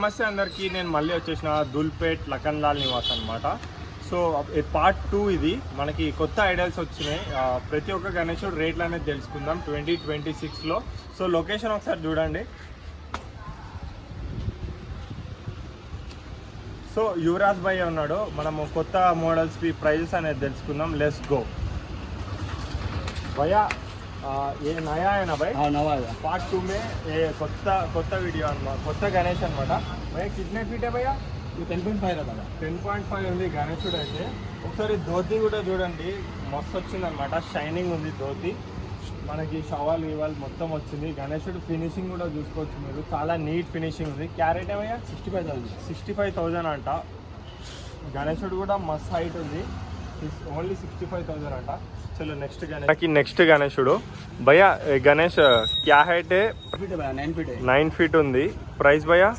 నమస్తే అందరికీ, నేను మళ్ళీ వచ్చేసిన దుల్పేట్ లఖన్లాల్ నివాస్ అనమాట. సో పార్ట్ 2 ఇది. మనకి కొత్త ఐడియాస్ వచ్చినాయి. ప్రతి ఒక్క గణేశుడు రేట్లు అనేది తెలుసుకుందాం 2026లో. సో లొకేషన్ ఒకసారి చూడండి. సో యువరాజ్ భాయ్ ఉన్నాడు. మనము కొత్త మోడల్స్ ప్రైజెస్ అనేది తెలుసుకుందాం. లెట్స్ గో भैया. ये नया है ना भाई? हाँ नवा है. पार्ट 2 में ये కొత్త వీడియో అన్నమాట, కొత్త గణేష్ అనమాట. భయ్యా కిట్నే ఫీట్ है भैया? ये 10.5 रहता था. 10.5 ఉంది గణేశుడు అయితే. ఒకసారి ధోతి కూడా చూడండి, మస్తు వచ్చింది అనమాట. షైనింగ్ ఉంది ధోతి, మనకి షవాల్ ఇవాల్ మొత్తం వచ్చింది. గణేశుడు ఫినిషింగ్ కూడా చూసుకోవచ్చు మీరు, చాలా నీట్ ఫినిషింగ్ ఉంది. క్యారెట్ భయ్యా 65,000 అంట. గణేశుడు కూడా మస్త్ హైట్ ఉంది, ఓన్లీ 65,000 అంట. चलो నెక్స్ట్ గణేశుడు భయ్యా. గణేష్ క్యా హైట్? 9 ఫీట్ ఉంది. ప్రైస్ భయ్యా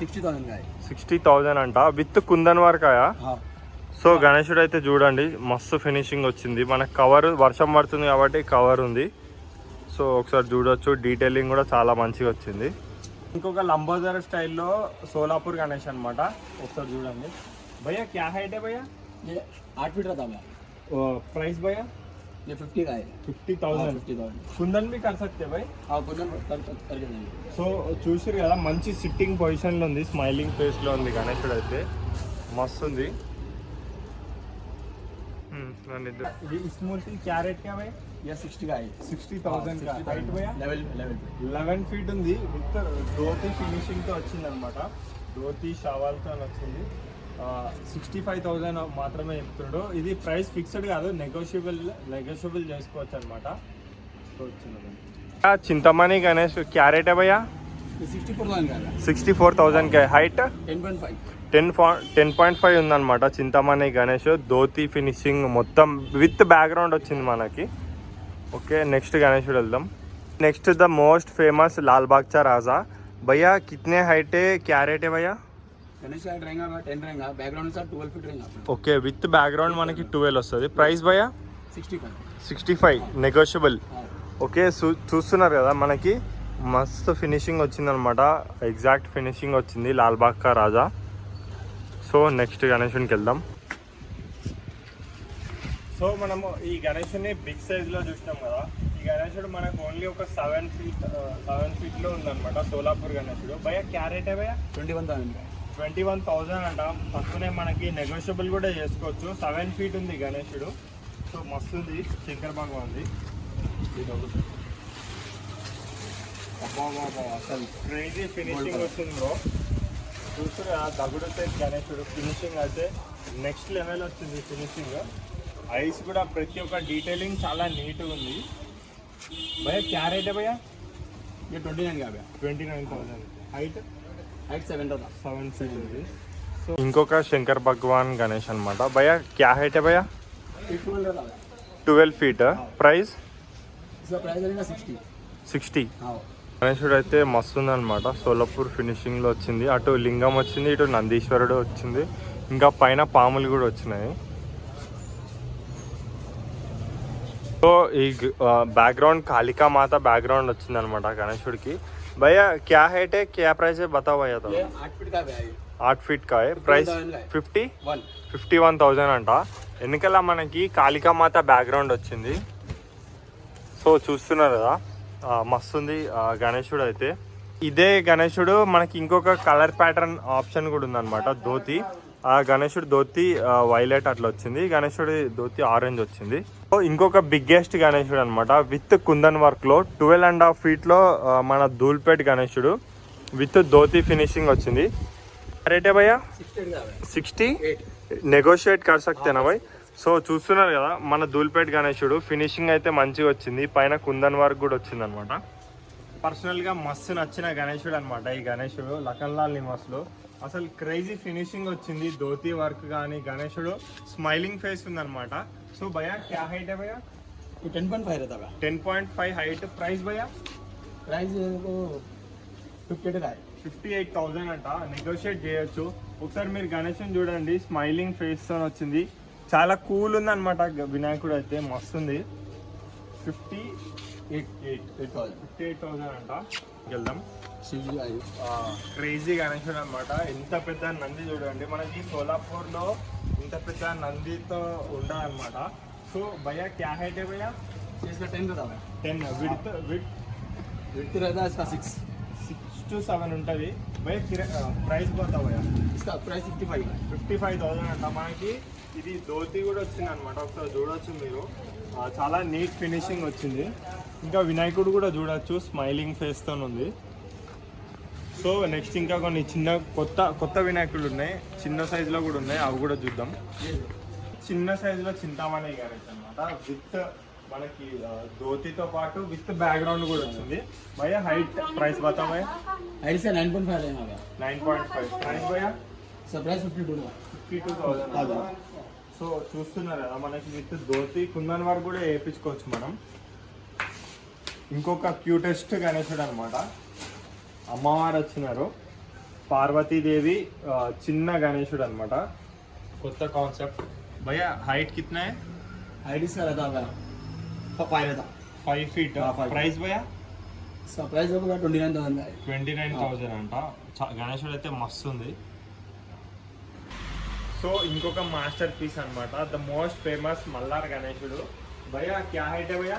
60,000 అంట, విత్ కుందన్ వర్క్ ఆయా. సో గణేశుడు అయితే చూడండి, మస్తు ఫినిషింగ్ వచ్చింది. మనకు కవర్ వర్షం పడుతుంది కాబట్టి కవర్ ఉంది. సో ఒకసారి చూడొచ్చు, డీటెయిలింగ్ కూడా చాలా మంచిగా వచ్చింది. ఇంకొక లంబోదర్ స్టైల్లో సోలాపూర్ గణేష్ అనమాట. ఒకసారి చూడండి భయ్యా. క్యా హైట్ है भैया? 8 फीट रहता है. प्राइस भैया? ये 50 का है. 50,000. कुंदन भी कर सकते भाई? हाँ कुंदन करके देंगे. సో చూసారు కదా, మంచి సిట్టింగ్ పొజిషన్లో ఉంది, స్మైలింగ్ ఫేస్లో ఉంది గణేశుడు అయితే. మస్తు ఉంది. इस मूर्ति क्या रेट क्या भाई? ये 60 का है. 60,000 का. हाइट भैया 11 ఫీట్ ఉంది, విత్ ధోతి ఫినిషింగ్తో వచ్చింది అనమాట. ధోతి షావాల్తో వచ్చింది. 65,000 మాత్రమే చెప్తున్నాడు. ఇది ప్రైస్ ఫిక్స్డ్ కాదు, నెగోషియబుల్ చేసుకోవచ్చు అనమాట. చింతమణి గణేష్ క్యా రేట్ है भैया? 64,000 का. हाइट 10.5 ఉందన్నమాట. చింతమణి గణేష్ ధోతి ఫినిషింగ్ మొత్తం విత్ బ్యాక్గ్రౌండ్ వచ్చింది మనకి. ఓకే, నెక్స్ట్ గణేశుడు వెళ్దాం. Next the most famous Lalbaugcha Raja. भैया कितने हाइट है, क्या रेट है भैया? गणेश हाइट रहेगा 10 रहेगा, बैकग्राउंड से 12 फीट रहेगा. ఓకే, విత్ బ్యాక్గ్రౌండ్ మనకి 12 వస్తుంది. ప్రైస్ భయ్యా 65 నెగోషియబుల్. ఓకే, చూస్తున్నారు కదా, మనకి మస్తు ఫినిషింగ్ వచ్చిందనమాట. ఎగ్జాక్ట్ ఫినిషింగ్ వచ్చింది లాల్ బాగ్కా రాజా. సో నెక్స్ట్ గణేశునికి వెళ్దాం. సో మనము ఈ గణేశుని బిగ్ సైజ్లో చూసినాం కదా. ఈ గణేశుడు మనకు ఓన్లీ ఒక 7 ఫీట్లో ఉందన్నమాట, సోలాపూర్ గణేశుడు. భయ్యా క్యా రేట్ है भैया? 21,000 అంట. తక్కువనే మనకి నెగోషియబుల్ కూడా చేసుకోవచ్చు. 7 ఫీట్ ఉంది గణేశుడు. సో మస్తు ఉంది, శంకర్ భగవాన్ది. అసలు క్రేజీ ఫినిషింగ్ వచ్చింది బ్రో. చూసారు ఆ దగుడు సైజ్ గణేశుడు ఫినిషింగ్ అయితే నెక్స్ట్ లెవెల్ వచ్చింది ఫినిషింగ్. ఐస్ కూడా ప్రతి ఒక్క డీటెయిలింగ్ చాలా నీట్గా ఉంది. భయ్యా క్యా రేట్ है भैया? ये 29 का है. 29,000. हाइट 7 रहता. 7 ఫీట్ ఉంది. సో ఇంకొక శంకర్ భగవాన్ గణేష్ అనమాట. భయ్యా క్యా హైట్ है भैया? 12 रहता है. 12 ఫీట్. ప్రైస్? इसका प्राइस रहेगा 60. हाँ. గణేశుడు అయితే మస్తు ఉందన్నమాట. సోలాపూర్ ఫినిషింగ్లో వచ్చింది. అటు లింగం వచ్చింది, ఇటు నందీశ్వరుడు వచ్చింది, ఇంకా పైన పాములు కూడా వచ్చినాయి. సో ఈ బ్యాక్గ్రౌండ్ కాళికా మాత బ్యాక్గ్రౌండ్ వచ్చింది అనమాట గణేశుడికి. భయ్యా క్యా హైట్ है, क्या प्राइस है बताओ भैया? तो 8 फीट का है. 8 ఫీట్ का है. ప్రైస్ 51,000 అంట. వెనకాల మనకి కాళికా మాత బ్యాక్గ్రౌండ్ వచ్చింది. సో చూస్తున్నారు కదా, మస్తు ఉంది గణేశుడు అయితే. ఇదే గణేశుడు మనకి ఇంకొక కలర్ ప్యాటర్న్ ఆప్షన్ కూడా ఉందన్నమాట. ధోతి, ఆ గణేశుడు ధోతి వైలెట్ అట్లా వచ్చింది, గణేశుడి ధోతి ఆరెంజ్ వచ్చింది. ఇంకొక బిగ్గెస్ట్ గణేశుడు అనమాట, విత్ కుందన్ వర్క్లో 12.5 ఫీట్లో మన ధూల్పేట్ గణేశుడు విత్ ధోతి ఫినిషింగ్ వచ్చింది. రేట్ है भैया? 60. నెగోషియేట్ కర్ సక్తేనా భాయ్? సో చూస్తున్నారు కదా, మన ధూల్పేట్ గణేశుడు ఫినిషింగ్ అయితే మంచిగా వచ్చింది, పైన కుందన్ వర్క్ కూడా వచ్చింది అనమాట. పర్సనల్గా మస్తు నచ్చిన గణేశుడు అనమాట ఈ గణేశుడు లఖన్లాల్ నివాస్లో. అసలు క్రేజీ ఫినిషింగ్ వచ్చింది, ధోతి వర్క్ కానీ. గణేశుడు స్మైలింగ్ ఫేస్ ఉందన్నమాట. సో భయ్యా క్యా హైట్ है भैया? 10.5 रहता है. 10.5 హైట్. ప్రైస్ భయ్యా? प्राइस 58 का है. 58,000 అంట. నెగోషియేట్ చేయొచ్చు. ఒకసారి మీరు గణేశుని చూడండి, స్మైలింగ్ ఫేస్తో వచ్చింది, చాలా కూల్ ఉంది అనమాట. వినాయకుడు అయితే మస్తుంది. 58,000 అంట. లోపలికి వెళ్దాం. శివజీ గారి క్రేజీ గణేశుడు అనమాట. ఎంత పెద్ద నంది చూడండి, మనకి సోలాపూర్లో ఇంత పెద్ద నందితో ఉండదన్నమాట. సో భయ్యా క్యా హైట్ है भैया? इसका 10 का था 10 విడ్త్ विड्थ रहता है इसका 6 to 7 ఉంటుంది భయ్యా. ప్రైస్ పోతా భయ్యా? इसका प्राइस 55 है 55,000 అంట. మనకి ఇది ధోతి కూడా వచ్చింది అనమాట, ఒకసారి చూడొచ్చు మీరు. చాలా నీట్ ఫినిషింగ్ వచ్చింది. ఇంకా వినాయకుడు కూడా చూడొచ్చు, స్మైలింగ్ ఫేస్తో ఉంది. సో నెక్స్ట్ ఇంకా కొన్ని చిన్న కొత్త వినాయకుడు ఉన్నాయి, చిన్న సైజులో కూడా ఉన్నాయి, అవి కూడా చూద్దాం. చిన్న సైజులో చింతామణి గణేష్ అనమాట, విత్ మనకి ధోతితో పాటు విత్ బ్యాక్గ్రౌండ్ కూడా వచ్చింది. భయ్యా హైట్ ప్రైస్ బతా భయ్యా? हाइट से 9.5 है हमारा 9.5. ప్రైస్ భయ్యా? इसका प्राइस 52 है 52,000. సో చూస్తున్నారు కదా, మనకి విత్ ధోతి కుందన్ వరకు కూడా వేయించుకోవచ్చు మనం. ఇంకొక క్యూటెస్ట్ గణేశుడు అనమాట, అమ్మవారు వచ్చినారు, పార్వతీదేవి చిన్న గణేశుడు అనమాట, కొత్త కాన్సెప్ట్. భయ్యా హైట్ కిतना है? हाइट इसका रहता है 5 रहता 5 feet. हाँ, 5 ప్రైస్ భయ్యా? इसका प्राइस होगा 29,000 का है 29,000 అంట. గణేశుడు అయితే మస్తు ఉంది. సో ఇంకొక మాస్టర్ పీస్ అనమాట, ద మోస్ట్ ఫేమస్ మల్లార్ గణేశుడు. భయ్యా క్యా హైట్ है భయ్యా?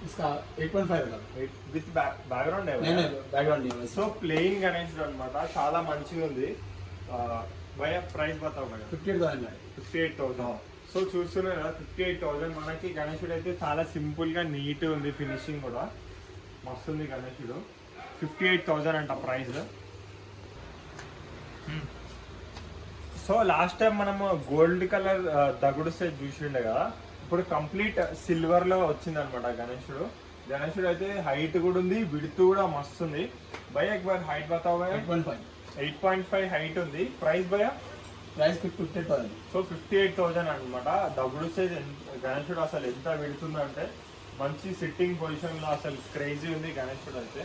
इसका 8.5 रहता విత్ బ్యాక్గ్రౌండ్ नहीं नहीं बैकग्राउंड नहीं है సో ప్లెయిన్ గణేశుడు అనమాట, చాలా మంచిగా ఉంది. భయ్యా ప్రైస్ బతావు భయ్యా? 58,000 का है 58,000. సో చూస్తున్నారు కదా, 58,000. మనకి గణేశుడు అయితే చాలా సింపుల్ గా నీట్ ఉంది, ఫినిషింగ్ కూడా మస్తు ఉంది గణేశుడు. 58,000 అంట ప్రైస్. సో లాస్ట్ టైం మనము గోల్డ్ కలర్ దగుడు సెట్ చూసిండే కదా, ఇప్పుడు కంప్లీట్ సిల్వర్ లో వచ్చింది అనమాట గణేశుడు. గణేశుడు అయితే హైట్ కూడా ఉంది, విడ్త్ కూడా మస్తు ఉంది. భయ్యా एक बार హైట్ బతావు భయ్యా? 8.5 హైట్ ఉంది. ప్రైస్ భయ్యా? प्राइस 58,000 సో 58,000 అనమాట. డబుల్ సైజ్ గణేశుడు అసలు ఎంత వెళుతుందంటే మంచి సిట్టింగ్ పొజిషన్ లో అసలు క్రేజీ ఉంది గణేశుడు అయితే.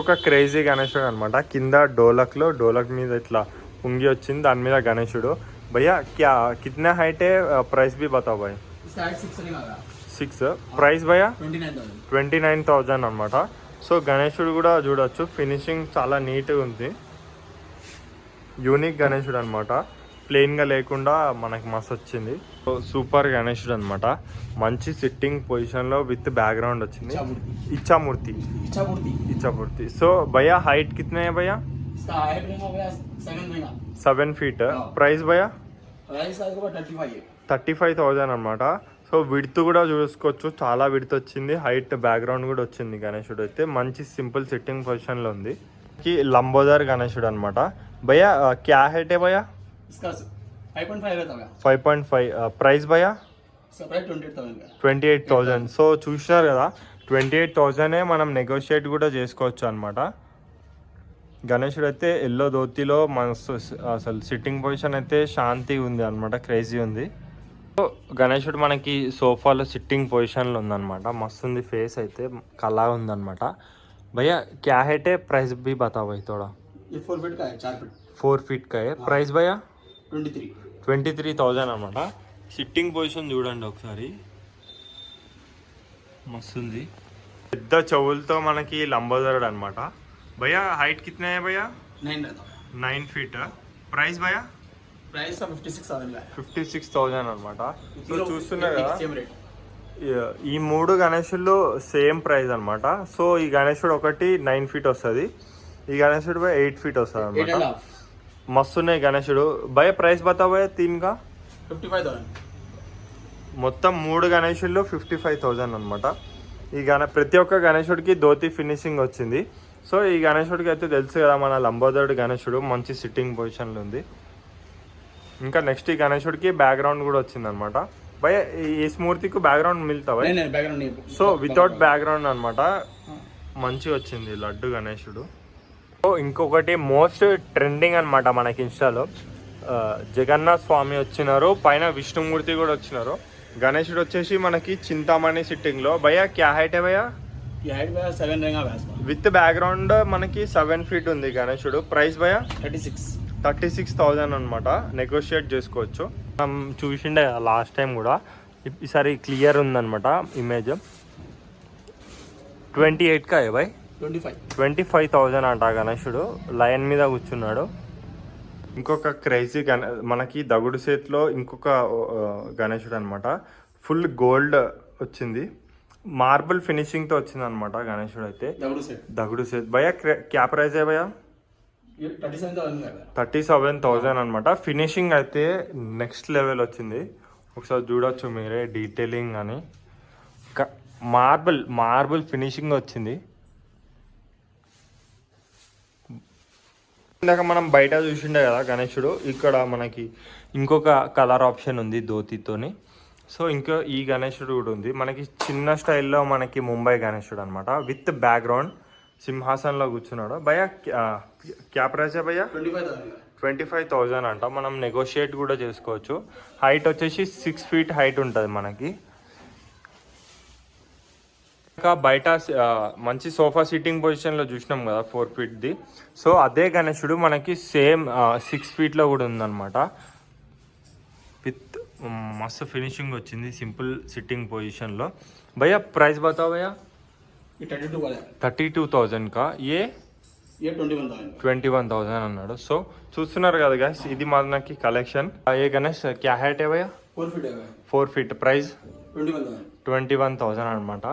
ఒక క్రేజీ గణేశుడు అనమాట, కింద డోలక్ మీద ఇట్లా ఉంగి వచ్చింది, దాని మీద గణేశుడు. భయ్యా క్యా కిतना హైట్ है? ప్రైస్ भी बताओ भाई? इसका हाइट 6 रहेगा 6. ప్రైస్ భయ్యా? 29,000 29,000 అనమాట. సో గణేశుడు కూడా చూడొచ్చు, ఫినిషింగ్ చాలా నీట్గా ఉంది. యూనిక్ గణేశుడు అనమాట, ప్లెయిన్గా లేకుండా మనకి మస్తు వచ్చింది. సో సూపర్ గణేశుడు అనమాట, మంచి సిట్టింగ్ పొజిషన్లో విత్ బ్యాక్గ్రౌండ్ వచ్చింది. ఇచ్చామూర్తి. సో భయ్యా హైట్ కిतना है భయ్యా? इसका हाइट रहेगा भैया 7 रहेगा 7 feet. ప్రైస్ భయ్యా? प्राइस आएगा 35 है 35,000 అనమాట. సో విడ్త్ కూడా చూసుకోవచ్చు, చాలా విడ్త్ వచ్చింది, హైట్ బ్యాక్గ్రౌండ్ కూడా వచ్చింది. గణేశుడు అయితే మంచి సింపుల్ సిట్టింగ్ పొజిషన్లో ఉంది. లంబోదర్ గణేశుడు అనమాట. భయ్యా క్యా హైట్ है భయ్యా? इसका 5.5 रहता है 5.5. ప్రైస్ భయ్యా? इसका प्राइस 28,000 का 28,000. సో చూసినారు కదా, 28,000 మనం నెగోషియేట్ కూడా చేసుకోవచ్చు అనమాట. గణేశుడు అయితే ఎల్లో ధోతిలో మస్తు అసలు సిట్టింగ్ పొజిషన్ అయితే శాంతి ఉంది అనమాట, క్రేజీ ఉంది. సో గణేశుడు మనకి సోఫాలో సిట్టింగ్ పొజిషన్లో ఉందన్నమాట, మస్తు ఉంది. ఫేస్ అయితే కళ ఉందన్నమాట. భయ్యా క్యా హైట్ है? ప్రైస్ भी बताओ भाई थोड़ा? ये 4 फीट का है 4 फीट 4 feet का है. ప్రైస్ భయ్యా? 23 23,000 అనమాట. సిట్టింగ్ పొజిషన్ చూడండి ఒకసారి, మస్తు ఉంది. పెద్ద చెవులతో మనకి లంబోదరుడు అనమాట. భయ్యా హైట్ కిतना है భయ్యా? 9 रहता है 9 feet. ప్రైస్ భయ్యా? प्राइस का 56,000 का है 56,000 అనమాట. సో చూస్తున్నారు కదా, सेम रेट ఈ 3 గణేశులు సేమ్ ప్రైస్ అనమాట. సో ఈ గణేశుడు ఒకటి 9 feet వస్తుంది, ఈ గణేశుడు 8 feet వస్తుంది అనమాట. మస్తున్నాయి గణేశుడు. భయ ప్రైస్ బతా భయ 3 का? 55,000 మొత్తం 3 గణేశుల్లో 55,000 అనమాట. ఈ ప్రతి ఒక్క గణేశుడికి ధోతి ఫినిషింగ్ వచ్చింది. సో ఈ గణేశుడికి అయితే తెలుసు కదా, మన లంబోదరుడు గణేశుడు మంచి సిట్టింగ్ పొజిషన్లో ఉంది. ఇంకా నెక్స్ట్ ఈ గణేశుడికి బ్యాక్గ్రౌండ్ కూడా వచ్చింది అనమాట. భయ ఈ మూర్తికి బ్యాక్గ్రౌండ్ మిల్తా భయ? సో వితౌట్ బ్యాక్గ్రౌండ్ అనమాట, మంచిగా వచ్చింది లడ్డు గణేశుడు. సో ఇంకొకటి మోస్ట్ ట్రెండింగ్ అనమాట మనకి ఇన్స్టాలో, జగన్నాథ్ స్వామి వచ్చినారు, పైన విష్ణుమూర్తి కూడా వచ్చినారు. గణేశుడు వచ్చేసి మనకి చింతామణి సిట్టింగ్ లో. భయ్యా క్యా హైట్ है భయ్యా? విత్ బ్యాక్గ్రౌండ్ మనకి 7 feet ఉంది గణేశుడు. ప్రైస్ భయ్యా? 36,000 అనమాట. నెగోషియేట్ చేసుకోవచ్చు. మనం చూసిండే లాస్ట్ టైం కూడా, ఈసారి క్లియర్ ఉందన్నమాట ఇమేజ్. 28 का है भाई? 25,000 అంట గణేశుడు. లయన్ మీద కూర్చున్నాడు. ఇంకొక క్రేజీ మనకి దగుడు చేతిలో ఇంకొక గణేశుడు అనమాట. ఫుల్ గోల్డ్ వచ్చింది, మార్బుల్ ఫినిషింగ్తో వచ్చింది అనమాట గణేశుడు అయితే. దగుడు సేత్ భయ్యా క్యా ప్రైజ్ ఏ భయ్యా? 37,000 అనమాట. ఫినిషింగ్ అయితే నెక్స్ట్ లెవెల్ వచ్చింది. ఒకసారి చూడొచ్చు మీరే, డీటెయిలింగ్ అని మార్బుల్ ఫినిషింగ్ వచ్చింది. ఇందాక మనం బయట చూసిండే కదా గణేశుడు, ఇక్కడ మనకి ఇంకొక కలర్ ఆప్షన్ ఉంది ధోతితోని. సో ఇంకా ఈ గణేశుడు కూడా ఉంది మనకి చిన్న స్టైల్లో, మనకి ముంబై గణేశుడు అనమాట. విత్ బ్యాక్గ్రౌండ్ సింహాసనంలో కూర్చున్నాడు. భయ్యా క్యా ప్రైస్ భయ్యా? 25,000 అంట. మనం నెగోషియేట్ కూడా చేసుకోవచ్చు. హైట్ వచ్చేసి 6 feet హైట్ ఉంటుంది మనకి. ఇంకా బయట మంచి సోఫా సిట్టింగ్ పొజిషన్లో చూసినాం కదా 4 feetది. సో అదే గణేశుడు మనకి సేమ్ 6 feetలో కూడా ఉందన్నమాట. విత్ మస్తు ఫినిషింగ్ వచ్చింది సింపుల్ సిట్టింగ్ పొజిషన్లో. భయ్యా ప్రైస్ బతావు భయ్యా? 32,000 కా. ఏ 21,000 అన్నాడు. సో చూస్తున్నారు కదా గైస్, ఇది మనకి కలెక్షన్. ఏ గణేష్ క్యా హైట్ ఏ భయ్యా? 4 feet. ప్రైస్ 21,000 అనమాట.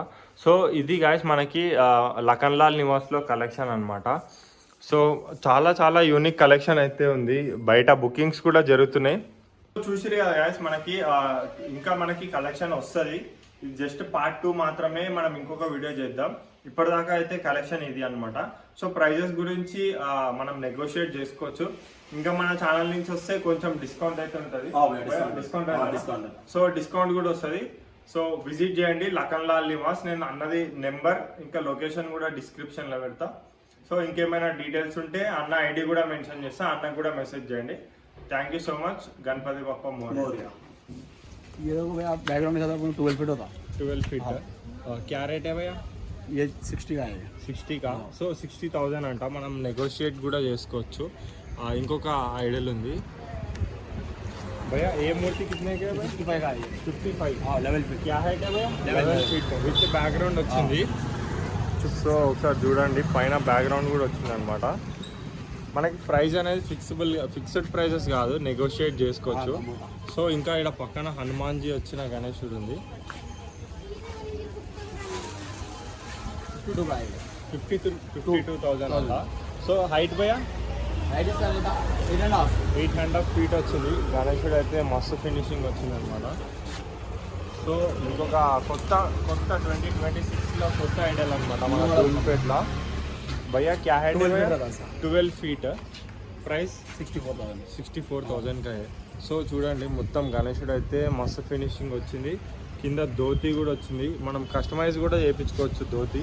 సో ఇది గాయస్ మనకి లఖన్లాల్ నివాస్లో కలెక్షన్ అనమాట. సో చాలా చాలా యూనిక్ కలెక్షన్ అయితే ఉంది. బయట బుకింగ్స్ కూడా జరుగుతున్నాయి. చూసిరు కదా గాయస్, మనకి ఇంకా మనకి కలెక్షన్ వస్తుంది. ఇది జస్ట్ పార్ట్ 2 మాత్రమే. మనం ఇంకొక వీడియో చేద్దాం. ఇప్పటిదాకా అయితే కలెక్షన్ ఇది అనమాట. సో ప్రైజెస్ గురించి మనం నెగోషియేట్ చేసుకోవచ్చు. ఇంకా మన ఛానల్ నుంచి వస్తే కొంచెం డిస్కౌంట్ అయితే ఉంటుంది. డిస్కౌంట్ సో డిస్కౌంట్ కూడా వస్తుంది. సో విజిట్ చేయండి లఖన్లాల్ నివాస్. నేను అన్నది నెంబర్ ఇంకా లొకేషన్ కూడా డిస్క్రిప్షన్లో పెడతా. సో ఇంకేమైనా డీటెయిల్స్ ఉంటే అన్న ఐడి కూడా మెన్షన్ చేస్తా, అన్నకు కూడా మెసేజ్ చేయండి. Thank you so much. Ganpati Bappa Morya. ये देखो भैया बैकग्राउंड में 12 फीट होता. 12 feet. क्या रेट है भैया? ये 60 का है. 60 का. సో 60,000 అంట. మనం నెగోషియేట్ కూడా చేసుకోవచ్చు. ఇంకొక ఐడియల్ ఉంది भैया. ये मूर्ति कितने के है? 55 का है. 55. हाँ लेवल फीट. क्या హైట్ है भैया? 11 feet విత్ బ్యాక్గ్రౌండ్ వచ్చింది. సో ఒకసారి చూడండి, పైన బ్యాక్గ్రౌండ్ కూడా వచ్చింది అనమాట. మనకి ప్రైస్ అనేది ఫిక్స్డ్ ప్రైజెస్ కాదు, నెగోషియేట్ చేసుకోవచ్చు. సో ఇంకా ఇక్కడ పక్కన హనుమాన్జీ వచ్చిన గణేశుడు ఉంది. 52,000 అంట. సో హైట్ భయ్యా? 8.5 feet వచ్చింది. గణేశుడు అయితే మస్తు ఫినిషింగ్ వచ్చింది అనమాట. సో ఇంకొక కొత్త 2026లో కొత్త ఐడియల్ అనమాట మన దూల్పేటలో. भैया क्या है? 12 feet. ప్రైస్ 64,000 का है. సో చూడండి, మొత్తం గణేశుడు అయితే మస్తు ఫినిషింగ్ వచ్చింది. కింద ధోతి కూడా వచ్చింది. మనం కస్టమైజ్ కూడా చేయించుకోవచ్చు ధోతి.